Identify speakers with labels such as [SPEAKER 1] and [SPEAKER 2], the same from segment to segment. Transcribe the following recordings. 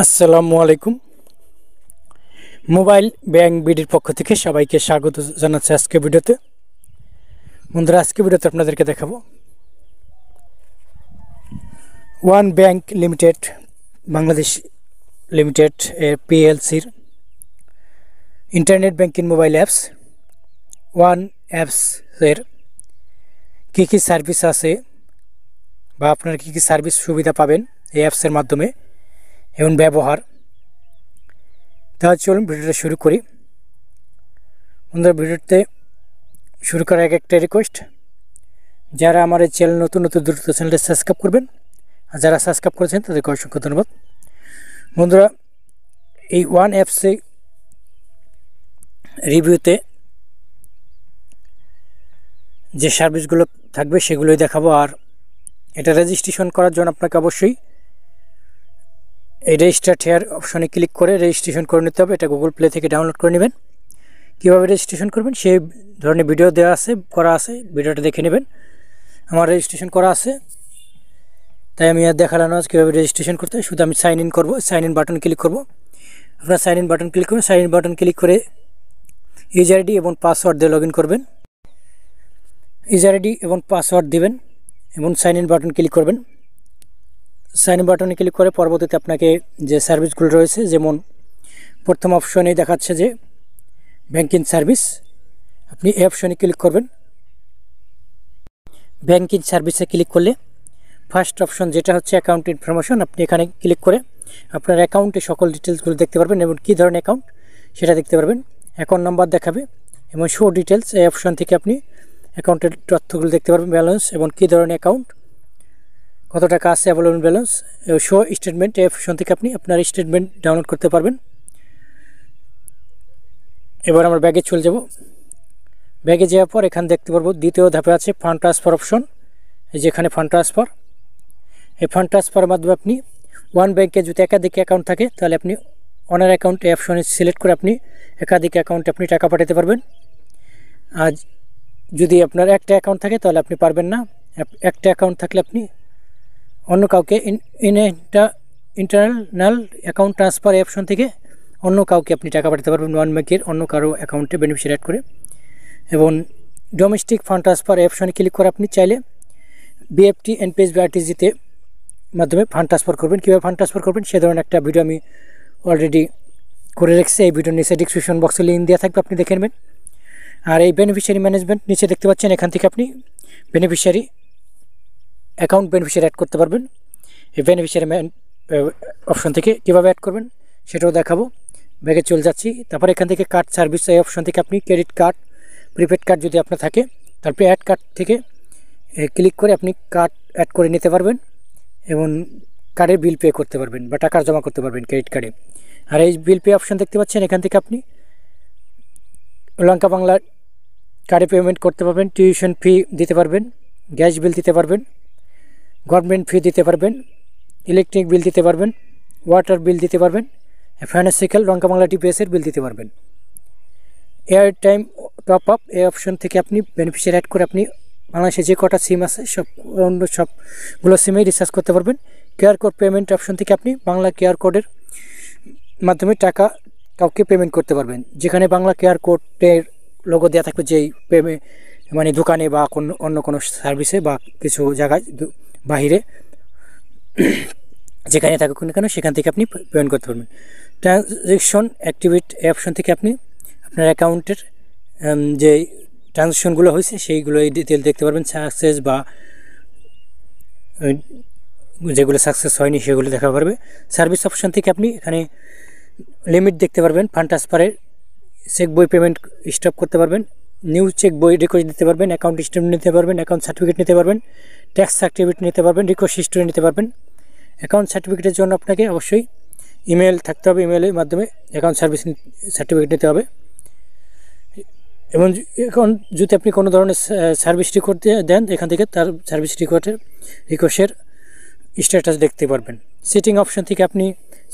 [SPEAKER 1] আসসালামু আলাইকুম। Mobile bank বিডির পক্ষ থেকে সবাইকে স্বাগত জানাচ্ছি আজকে ভিডিওতে। বন্ধুরা, আজকে ভিডিওতে আপনাদেরকে দেখাবো one bank limited Bangladesh limited এর পিএলসির internet banking mobile apps one apps এর কী কী সার্ভিস আছে বা আপনারা কী কী সার্ভিস সুবিধা পাবেন এই অ্যাপসের মাধ্যমে এবং ব্যবহার। তাহলে চলুন ভিডিওটা শুরু করি। বন্ধুরা, ভিডিওতে শুরু করার আগে একটা রিকোয়েস্ট, যারা আমার এই চ্যানেল নতুন দ্রুত চ্যানেলটা সাবস্ক্রাইব করবেন, আর যারা সাবস্ক্রাইব করেছেন তাদেরকে অসংখ্য ধন্যবাদ। বন্ধুরা, এই ওয়ান অ্যাপসে রিভিউতে যে সার্ভিসগুলো থাকবে সেগুলোই দেখাবো। আর এটা রেজিস্ট্রেশন করার জন্য আপনাকে অবশ্যই এই রেজিস্টার্ড হেয়ার অপশনে ক্লিক করে রেজিস্ট্রেশন করে নিতে হবে। এটা গুগল প্লে থেকে ডাউনলোড করে নেবেন। কীভাবে রেজিস্ট্রেশন করবেন সেই ধরনের ভিডিও করা আছে, ভিডিওটা দেখে নেবেন। আমার রেজিস্ট্রেশন করা আছে, তাই আমি আর দেখালাম না কীভাবে রেজিস্ট্রেশন করতে হয়। শুধু আমি সাইন ইন করবো, সাইন ইন বাটন ক্লিক করবো। আপনারা সাইন ইন বাটন ক্লিক করবেন, সাইন ইন বাটন ক্লিক করে ইউজার আইডি এবং পাসওয়ার্ড দিয়ে লগ ইন করবেন। ইউজার আইডি এবং পাসওয়ার্ড দিবেন এবং সাইন ইন বাটন ক্লিক করবেন। সাইন ইন বাটনে ক্লিক করে পরবর্তীতে আপনাকে যে সার্ভিসগুলো রয়েছে, যেমন প্রথম অপশনে দেখাচ্ছে যে ব্যাংকিং সার্ভিস, আপনি এই অপশনে ক্লিক করবেন। ব্যাংকিং সার্ভিসে ক্লিক করলে ফার্স্ট অপশন যেটা হচ্ছে অ্যাকাউন্ট ইনফরমেশন, আপনি এখানে ক্লিক করে আপনার অ্যাকাউন্টে সকল ডিটেলসগুলো দেখতে পারবেন এবং কী ধরনের অ্যাকাউন্ট সেটা দেখতে পারবেন। অ্যাকাউন্ট নাম্বার দেখাবে এবং শো ডিটেলস, এই অপশন থেকে আপনি অ্যাকাউন্টের তথ্যগুলো দেখতে পারবেন, ব্যালেন্স এবং কী ধরনের অ্যাকাউন্ট, কত টাকা আছে, অ্যাভেলেবল ব্যালেন্স। শো স্টেটমেন্ট, এই অপশন থেকে আপনি আপনার স্টেটমেন্ট ডাউনলোড করতে পারবেন। এবার আমরা ব্যাগে চলে যাব। ব্যাগে যাওয়ার পর এখানে দেখতে পারবো দ্বিতীয় ধাপে আছে ফান্ড ট্রান্সফার অপশন। এই যেখানে ফান্ড ট্রান্সফার, এই ফান্ড ট্রান্সফারের মাধ্যমে আপনি ওয়ান ব্যাংকে যদি একাধিক অ্যাকাউন্ট থাকে তাহলে আপনি অনার অ্যাকাউন্ট এই অপশনে সিলেক্ট করে আপনি একাধিক অ্যাকাউন্টে আপনি টাকা পাঠাতে পারবেন। আর যদি আপনার একটা অ্যাকাউন্ট থাকে তাহলে আপনি পারবেন না। একটা অ্যাকাউন্ট থাকলে আপনি অন্য কাউকে ইন্টারনাল অ্যাকাউন্ট ট্রান্সফার এই অপশন থেকে অন্য কাউকে আপনি টাকা পাঠাতে পারবেন ওয়ান ব্যাংকের অন্য কারো অ্যাকাউন্টে বেনিফিশিয়ারি অ্যাড করে। এবং ডোমেস্টিক ফান্ড ট্রান্সফার এই অপশনে ক্লিক করে আপনি চাইলে বিএফটি, এনপিএস বা আরটিজিতে মাধ্যমে ফান্ড ট্রান্সফার করবেন। কীভাবে ফান্ড ট্রান্সফার করবেন সে ধরনের একটা ভিডিও আমি অলরেডি করে রেখেছি। এই ভিডিওর নিচে ডিসক্রিপশন বক্সে লিঙ্ক দেওয়া থাকবে, আপনি দেখে নেবেন। আর এই বেনিফিশিয়ারি ম্যানেজমেন্ট নিচে দেখতে পাচ্ছেন, এখান থেকে আপনি বেনিফিশিয়ারি অ্যাকাউন্ট বেনিফিশিয়ারি অ্যাড করতে পারবেন। এই বেনিফিশিয়ারি অপশন থেকে কীভাবে অ্যাড করবেন সেটাও দেখাবো। ব্যাগে চলে যাচ্ছি। তারপর এখান থেকে কার্ড সার্ভিস, এই অপশন থেকে আপনি ক্রেডিট কার্ড, প্রিপেড কার্ড যদি আপনার থাকে তারপরে অ্যাড কার্ড থেকে ক্লিক করে আপনি কার্ড অ্যাড করে নিতে পারবেন এবং কার্ডের বিল পে করতে পারবেন বা টাকা জমা করতে পারবেন ক্রেডিট কার্ডে। আর এই বিল পে অপশন দেখতে পাচ্ছেন, এখান থেকে আপনি লঙ্কা বাংলা কার্ডে পেমেন্ট করতে পারবেন, টিউশন ফি দিতে পারবেন, গ্যাস বিল দিতে পারবেন, গভর্নমেন্ট ফি দিতে পারবেন, ইলেকট্রিক বিল দিতে পারবেন, ওয়াটার বিল দিতে পারবেন, ফাইন্যান্সিক্যাল লঙ্কা বাংলা টিপিএসের বিল দিতে পারবেন। এয়ার টাইম টপ আপ এই অপশন থেকে আপনি বেনিফিশিয়ারি অ্যাড করে আপনি বাংলাদেশে যে কটা সিম আছে সবগুলো সিমেই রিচার্জ করতে পারবেন। কিউআর কোড পেমেন্ট অপশন থেকে আপনি বাংলা কিউআর কোডের মাধ্যমে টাকা কাউকে পেমেন্ট করতে পারবেন। যেখানে বাংলা কিউআর কোডের লোগো দেওয়া থাকবে, যেই মানে দোকানে বা অন্য কোনো সার্ভিসে বা কিছু জায়গায় বাহিরে যেখানে থাকুক না কেন সেখান থেকে আপনি পেমেন্ট করতে পারবেন। ট্রানজ্যাকশন অ্যাক্টিভেট এই অপশন থেকে আপনি আপনার অ্যাকাউন্টের যে ট্রানজ্যাকশনগুলো হয়েছে সেইগুলো এই ডিটেল দেখতে পারবেন, সাকসেস বা যেগুলো সাকসেস হয়নি সেগুলো দেখা পারবে। সার্ভিস অপশন থেকে আপনি এখানে লিমিট দেখতে পারবেন, ফান্ড ট্রান্সফারের চেক বই পেমেন্ট স্টপ করতে পারবেন, নিউ চেক বই রিকোয়েস্ট দিতে পারবেন, অ্যাকাউন্ট স্টেটমেন্ট নিতে পারবেন, অ্যাকাউন্ট সার্টিফিকেট নিতে পারবেন, ট্যাক্স সার্টিফিকেট নিতে পারবেন, রিকোয়েস্ট হিস্টোরি নিতে পারবেন। অ্যাকাউন্ট সার্টিফিকেটের জন্য আপনাকে অবশ্যই ইমেল থাকতে হবে, ইমেলের মাধ্যমে অ্যাকাউন্ট সার্টিফিকেট নিতে হবে। এবং এখন যদি আপনি কোনো ধরনের সার্ভিস রেকর্ড দেন এখান থেকে তার সার্ভিস রিকোয়েস্টের স্ট্যাটাস দেখতে পারবেন। সেটিং অপশন থেকে আপনি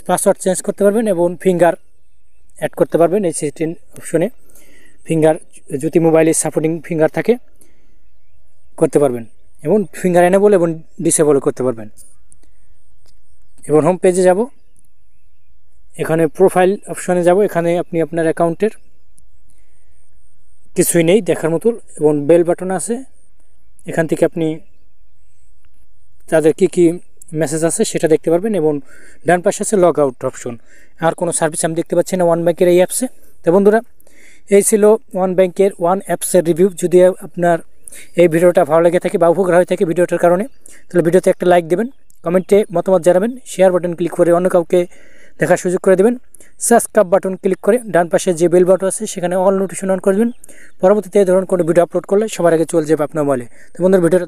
[SPEAKER 1] পাসওয়ার্ড চেঞ্জ করতে পারবেন এবং ফিঙ্গার অ্যাড করতে পারবেন। এই সেটিং অপশনে ফিঙ্গার যদি মোবাইলে সাপোর্টিং ফিঙ্গার থাকে করতে পারবেন এবং ফিঙ্গার এনেবল এবং ডিসেবল করতে পারবেন। এবার হোম পেজে যাব। এখানে প্রোফাইল অপশনে যাব। এখানে আপনি আপনার অ্যাকাউন্টের কিছুই নেই দেখার মতো, এবং বেল বাটন আছে। এখান থেকে আপনি তাদের কি মেসেজ আছে সেটা দেখতে পারবেন, এবং ডান পাশে আছে লগ আউট অপশন। আর কোনো সার্ভিস আমি দেখতে পাচ্ছি না ওয়ান ব্যাংকের এই অ্যাপসে। তো বন্ধুরা, এই ছিল ওয়ান ব্যাংকের ওয়ান অ্যাপসের রিভিউ। যদি আপনার এই ভিডিওটা ভালো লেগে থাকে বা উপকার হয়ে থাকে ভিডিওটার কারণে, তাহলে ভিডিওতে একটা লাইক দেবেন, কমেন্টে মতামত জানাবেন, শেয়ার বাটন ক্লিক করে অন্য কাউকে দেখার সুযোগ করে দেবেন, সাবস্ক্রাইব বাটন ক্লিক করে ডান পাশে যে বেল বাটন আছে সেখানে অল নোটিফিকেশন অন করে দেবেন। পরবর্তীতে এই ধরনের কোনো ভিডিও আপলোড করলে সবার আগে চলে যাবে আপনার মোবাইলে। তো বন্ধুরা, ভিডিওটা